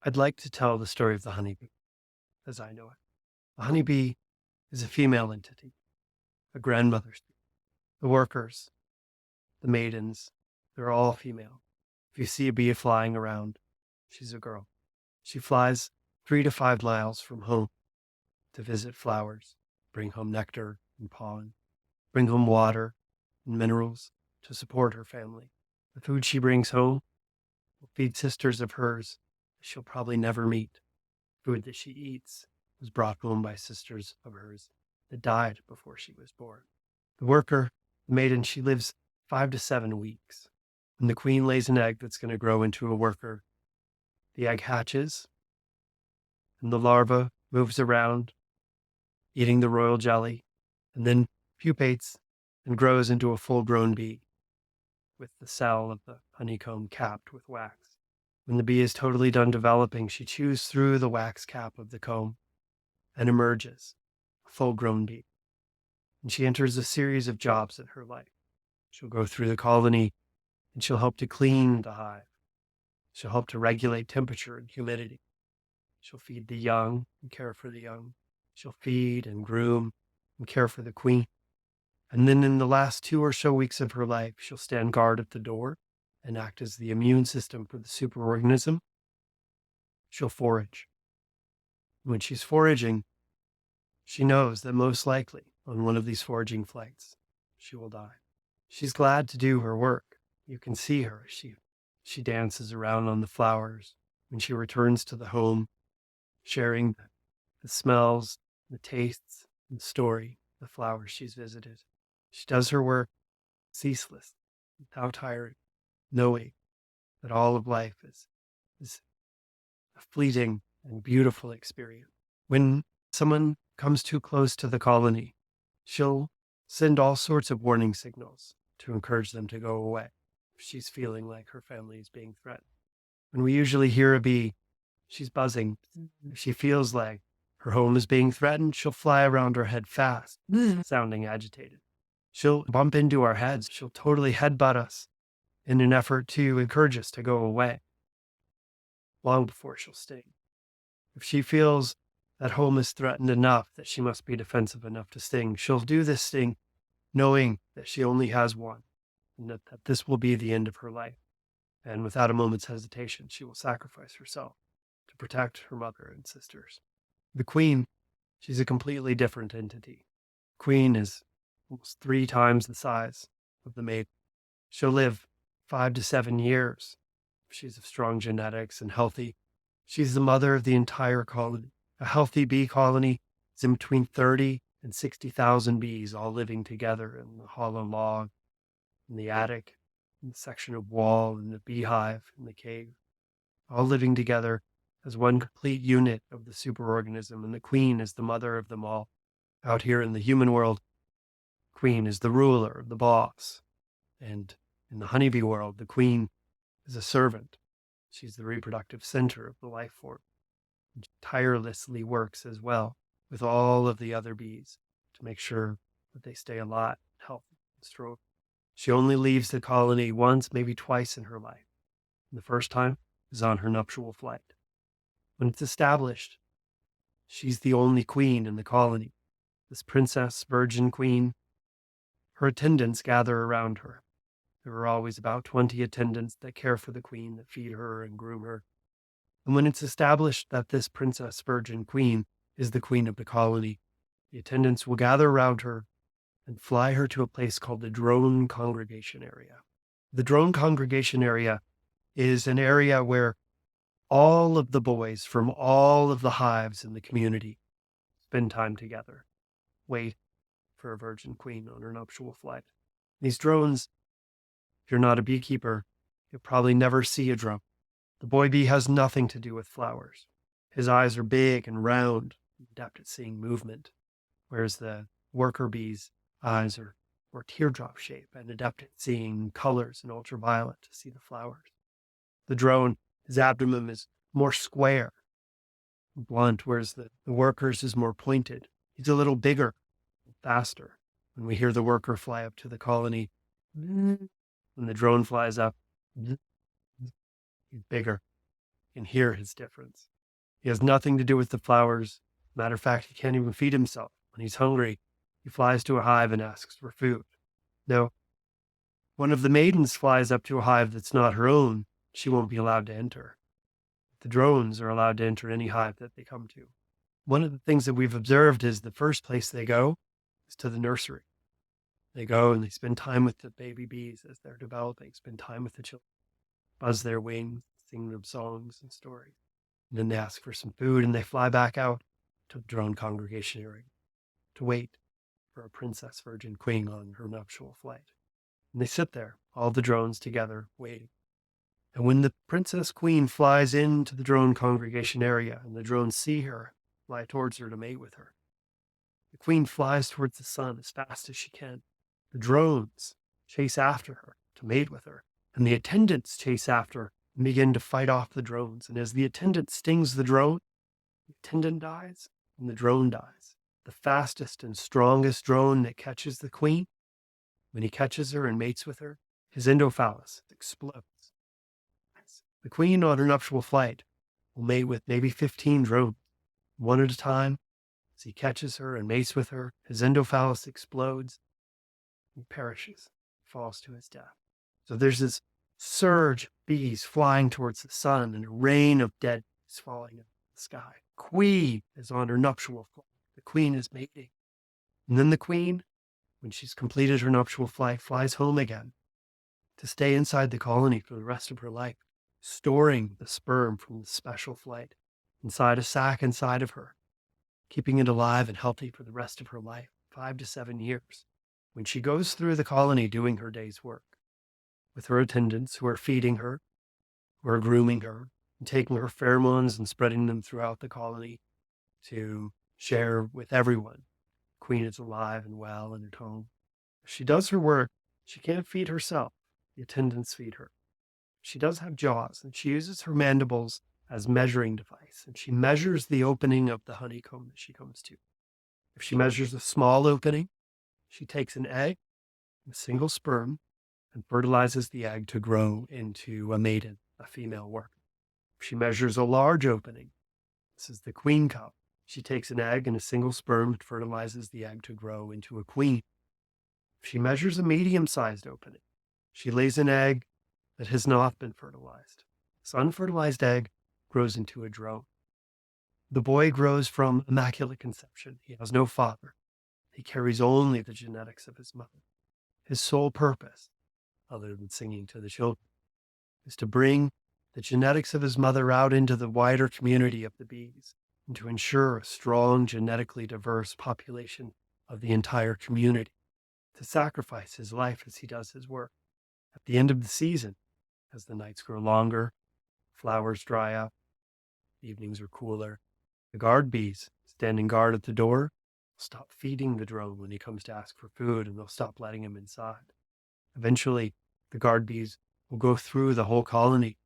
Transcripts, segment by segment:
I'd like to tell the story of the honeybee, as I know it. The honeybee is a female entity, a grandmother. The workers, the maidens, they're all female. If you see a bee flying around, she's a girl. She flies 3 to 5 miles from home to visit flowers, bring home nectar and pollen, bring home water and minerals to support her family. The food she brings home will feed sisters of hers that she'll probably never meet. Food that she eats was brought home by sisters of hers that died before she was born. The worker, the maiden, she lives 5 to 7 weeks. When the queen lays an egg that's going to grow into a worker, the egg hatches and the larva moves around, eating the royal jelly, and then pupates and grows into a full-grown bee with the cell of the honeycomb capped with wax. When the bee is totally done developing, she chews through the wax cap of the comb and emerges, a full-grown bee. And she enters a series of jobs in her life. She'll go through the colony and she'll help to clean the hive. She'll help to regulate temperature and humidity. She'll feed the young and care for the young. She'll feed and groom and care for the queen. And then in the last 2 or so weeks of her life, she'll stand guard at the door and act as the immune system for the superorganism. She'll forage. When she's foraging, she knows that most likely on one of these foraging flights, she will die. She's glad to do her work. You can see her. She dances around on the flowers when she returns to the home, sharing the smells, the tastes, and the story, the flowers she's visited. She does her work ceaseless, without tiring, knowing that all of life is a fleeting and beautiful experience. When someone comes too close to the colony, she'll send all sorts of warning signals to encourage them to go away if she's feeling like her family is being threatened. When we usually hear a bee, she's buzzing. If she feels like her home is being threatened, she'll fly around our head fast, sounding agitated. She'll bump into our heads. She'll totally headbutt us in an effort to encourage us to go away, long before she'll sting. If she feels that home is threatened enough that she must be defensive enough to sting, she'll do this sting knowing that she only has one and that this will be the end of her life. And without a moment's hesitation, she will sacrifice herself to protect her mother and sisters. The queen, she's a completely different entity. Queen is almost 3 times the size of the maid. She'll live 5 to 7 years if she's of strong genetics and healthy. She's the mother of the entire colony. A healthy bee colony is in between 30 and 60,000 bees all living together in the hollow log, in the attic, in the section of wall, in the beehive, in the cave, all living together as one complete unit of the superorganism, and the queen is the mother of them all. Out here in the human world, queen is the ruler, the boss, and in the honeybee world, the queen is a servant. She's the reproductive center of the life form. And she tirelessly works as well with all of the other bees to make sure that they stay alive, healthy, and strong. She only leaves the colony once, maybe twice in her life. And the first time is on her nuptial flight. When it's established, she's the only queen in the colony. This princess, virgin queen, her attendants gather around her. There are always about 20 attendants that care for the queen, that feed her and groom her. And when it's established that this princess, virgin queen, is the queen of the colony, the attendants will gather around her and fly her to a place called the drone congregation area. The drone congregation area is an area where all of the boys from all of the hives in the community spend time together, wait for a virgin queen on her nuptial flight. These drones, if you're not a beekeeper, you'll probably never see a drone. The boy bee has nothing to do with flowers. His eyes are big and round, adept at seeing movement, whereas the worker bee's eyes are more teardrop shaped and adept at seeing colors in ultraviolet to see the flowers. The drone, his abdomen is more square, blunt, whereas the worker's is more pointed. He's a little bigger, faster. When we hear the worker fly up to the colony, when the drone flies up, he's bigger. can hear his difference. He has nothing to do with the flowers. Matter of fact, he can't even feed himself. When he's hungry, he flies to a hive and asks for food. Now, one of the maidens flies up to a hive that's not her own. She won't be allowed to enter. The drones are allowed to enter any hive that they come to. One of the things that we've observed is the first place they go is to the nursery. They go and they spend time with the baby bees as they're developing, spend time with the children, buzz their wings, sing them songs and stories. And then they ask for some food and they fly back out to the drone congregation area to wait for a princess virgin queen on her nuptial flight. And they sit there, all the drones together, waiting. And when the princess queen flies into the drone congregation area and the drones see her, fly towards her to mate with her, the queen flies towards the sun as fast as she can. The drones chase after her to mate with her, and the attendants chase after her and begin to fight off the drones. And as the attendant stings the drone, the attendant dies and the drone dies. The fastest and strongest drone that catches the queen, when he catches her and mates with her, his endophallus explodes. The queen on her nuptial flight will mate with maybe 15 drones, one at a time. As he catches her and mates with her, his endophallus explodes. He perishes, falls to his death. So there's this surge of bees flying towards the sun and a rain of dead bees falling in the sky. Queen is on her nuptial flight. The queen is mating. And then the queen, when she's completed her nuptial flight, flies home again to stay inside the colony for the rest of her life, storing the sperm from the special flight inside a sac inside of her, keeping it alive and healthy for the rest of her life, 5 to 7 years. When she goes through the colony doing her day's work, with her attendants who are feeding her, who are grooming her, and taking her pheromones and spreading them throughout the colony to share with everyone. Queen is alive and well and at home. If she does her work, she can't feed herself. The attendants feed her. She does have jaws, and she uses her mandibles as measuring device, and she measures the opening of the honeycomb that she comes to. If she measures a small opening, she takes an egg, a single sperm, and fertilizes the egg to grow into a maiden, a female worker. If she measures a large opening, this is the queen cup, she takes an egg and a single sperm and fertilizes the egg to grow into a queen. If she measures a medium-sized opening, she lays an egg that has not been fertilized. This unfertilized egg grows into a drone. The boy grows from immaculate conception. He has no father. He carries only the genetics of his mother. His sole purpose, other than singing to the children, is to bring the genetics of his mother out into the wider community of the bees and to ensure a strong, genetically diverse population of the entire community, to sacrifice his life as he does his work. At the end of the season, as the nights grow longer, flowers dry up, the evenings are cooler, the guard bees standing guard at the door will stop feeding the drone when he comes to ask for food, and they'll stop letting him inside. Eventually, the guard bees will go through the whole colony,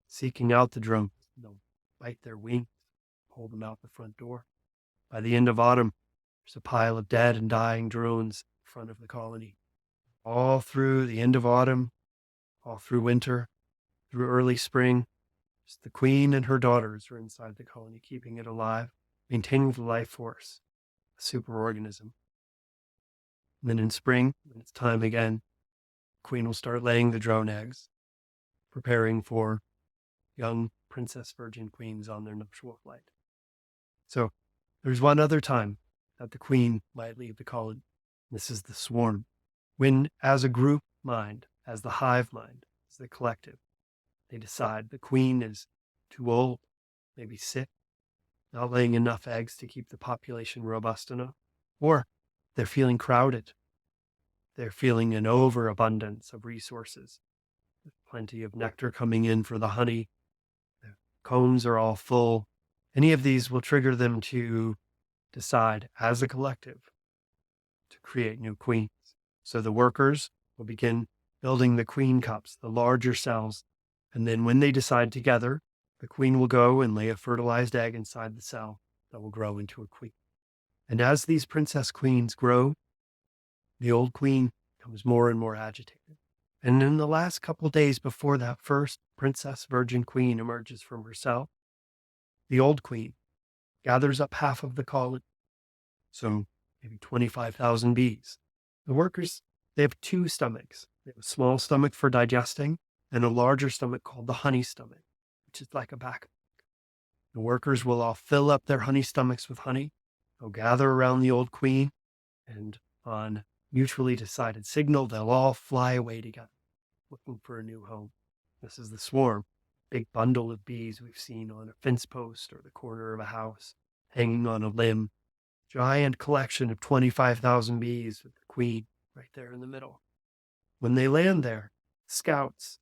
seeking out the drone. They'll bite their wings, pull them out the front door. By the end of autumn, there's a pile of dead and dying drones in front of the colony. All through the end of autumn, all through winter, through early spring, the queen and her daughters are inside the colony, keeping it alive, maintaining the life force, a superorganism. And then in spring, when it's time again, the queen will start laying the drone eggs, preparing for young princess virgin queens on their nuptial flight. So there's one other time that the queen might leave the colony. This is the swarm. When, as a group mind, as the hive mind, as the collective, they decide the queen is too old, maybe sick, not laying enough eggs to keep the population robust enough, or they're feeling crowded. They're feeling an overabundance of resources. There's plenty of nectar coming in for the honey. The combs are all full. Any of these will trigger them to decide, as a collective, to create new queens. So the workers will begin building the queen cups, the larger cells, and then when they decide together, the queen will go and lay a fertilized egg inside the cell that will grow into a queen. And as these princess queens grow, the old queen becomes more and more agitated. And in the last couple days before that first Princess Virgin Queen emerges from her cell. The old queen gathers up half of the colony, so maybe 25,000 bees. The workers, they have two stomachs. They have a small stomach for digesting and a larger stomach called the honey stomach, which is like a backpack. The workers will all fill up their honey stomachs with honey. They'll gather around the old queen, and on mutually decided signal, they'll all fly away together, looking for a new home. This is the swarm, big bundle of bees we've seen on a fence post or the corner of a house, hanging on a limb. Giant collection of 25,000 bees with the queen right there in the middle. When they land there, scouts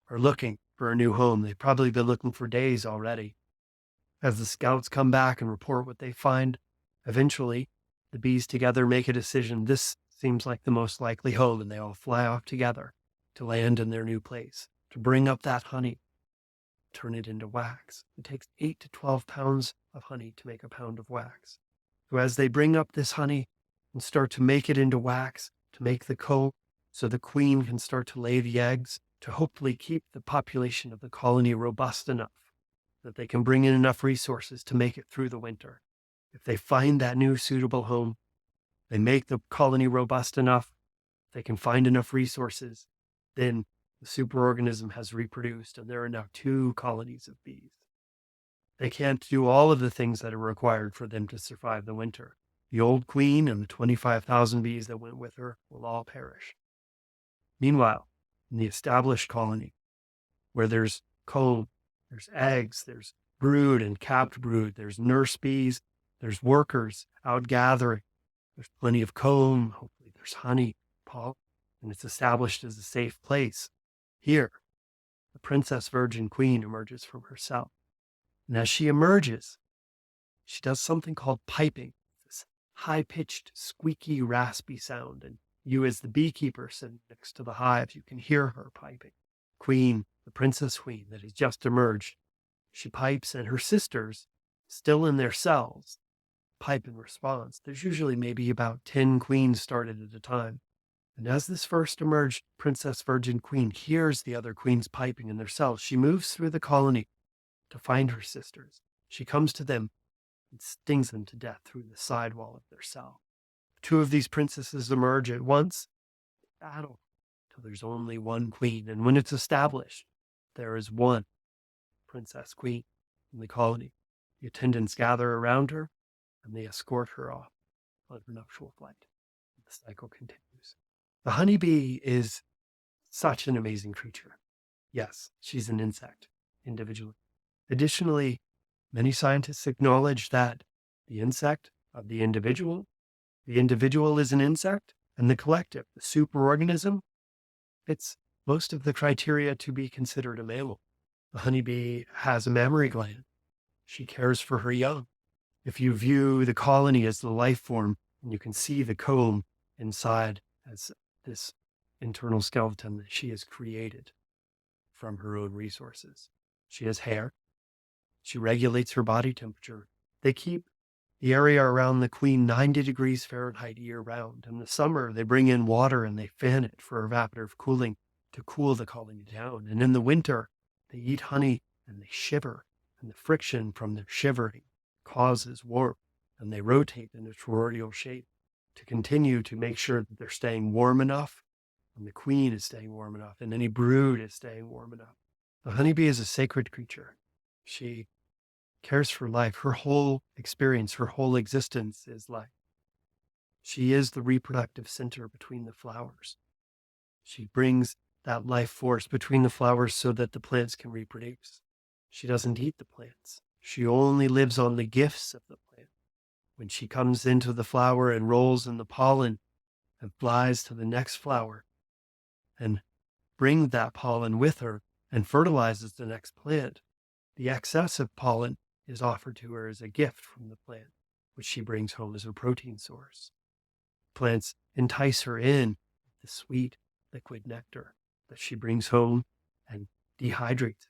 are looking for a new home. They've probably been looking for days already. As the scouts come back and report what they find, eventually the bees together make a decision. This seems like the most likely home, and they all fly off together to land in their new place, to bring up that honey, turn it into wax. It takes 8 to 12 pounds of honey to make a pound of wax. So as they bring up this honey and start to make it into wax, to make the comb, so the queen can start to lay the eggs, to hopefully keep the population of the colony robust enough that they can bring in enough resources to make it through the winter. If they find that new suitable home, they make the colony robust enough, they can find enough resources, then the superorganism has reproduced and there are now 2 colonies of bees. They can't do all of the things that are required for them to survive the winter. The old queen and the 25,000 bees that went with her will all perish. Meanwhile, in the established colony, where there's comb, there's eggs, there's brood and capped brood, there's nurse bees, there's workers out gathering, there's plenty of comb, hopefully there's honey, pollen, and it's established as a safe place. Here, the Princess Virgin Queen emerges from her cell. And as she emerges, she does something called piping, this high-pitched, squeaky, raspy sound. And you, as the beekeeper sitting next to the hive, you can hear her piping. Queen, the Princess Queen that has just emerged, she pipes, and her sisters, still in their cells, pipe in response. There's usually maybe about 10 queens started at a time. And as this first emerged Princess Virgin Queen hears the other queens piping in their cells, she moves through the colony to find her sisters. She comes to them and stings them to death through the side wall of their cell. 2 of these princesses emerge at once, battle till there's only one queen. And when it's established, there is one Princess Queen in the colony. The attendants gather around her and they escort her off on her nuptial flight. The cycle continues. The honeybee is such an amazing creature. Yes, she's an insect individually. Additionally, many scientists acknowledge that the insect of the individual is an insect, and the collective, the superorganism, fits most of the criteria to be considered a mammal. The honeybee has a mammary gland. She cares for her young. If you view the colony as the life form, and you can see the comb inside as this internal skeleton that she has created from her own resources. She has hair. She regulates her body temperature. They keep the area around the queen 90 degrees Fahrenheit year round. In the summer, they bring in water and they fan it for evaporative cooling to cool the colony down. And in the winter, they eat honey and they shiver. And the friction from their shivering causes warmth. And they rotate in a toroidal shape to continue to make sure that they're staying warm enough and the queen is staying warm enough and any brood is staying warm enough. The honeybee is a sacred creature. She cares for life. Her whole experience, her whole existence is life. She is the reproductive center between the flowers. She brings that life force between the flowers so that the plants can reproduce. She doesn't eat the plants. She only lives on the gifts of the plant. When she comes into the flower and rolls in the pollen and flies to the next flower and brings that pollen with her and fertilizes the next plant, the excess of pollen is offered to her as a gift from the plant, which she brings home as a protein source. Plants entice her in with the sweet liquid nectar that she brings home and dehydrates,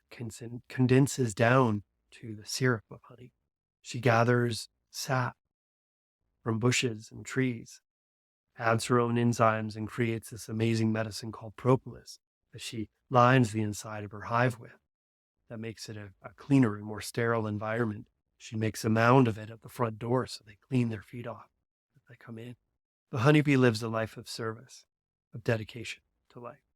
condenses down to the syrup of honey. She gathers sap from bushes and trees, adds her own enzymes, and creates this amazing medicine called propolis that she lines the inside of her hive with. That makes it a cleaner and more sterile environment. She makes a mound of it at the front door so they clean their feet off as they come in. The honeybee lives a life of service, of dedication to life.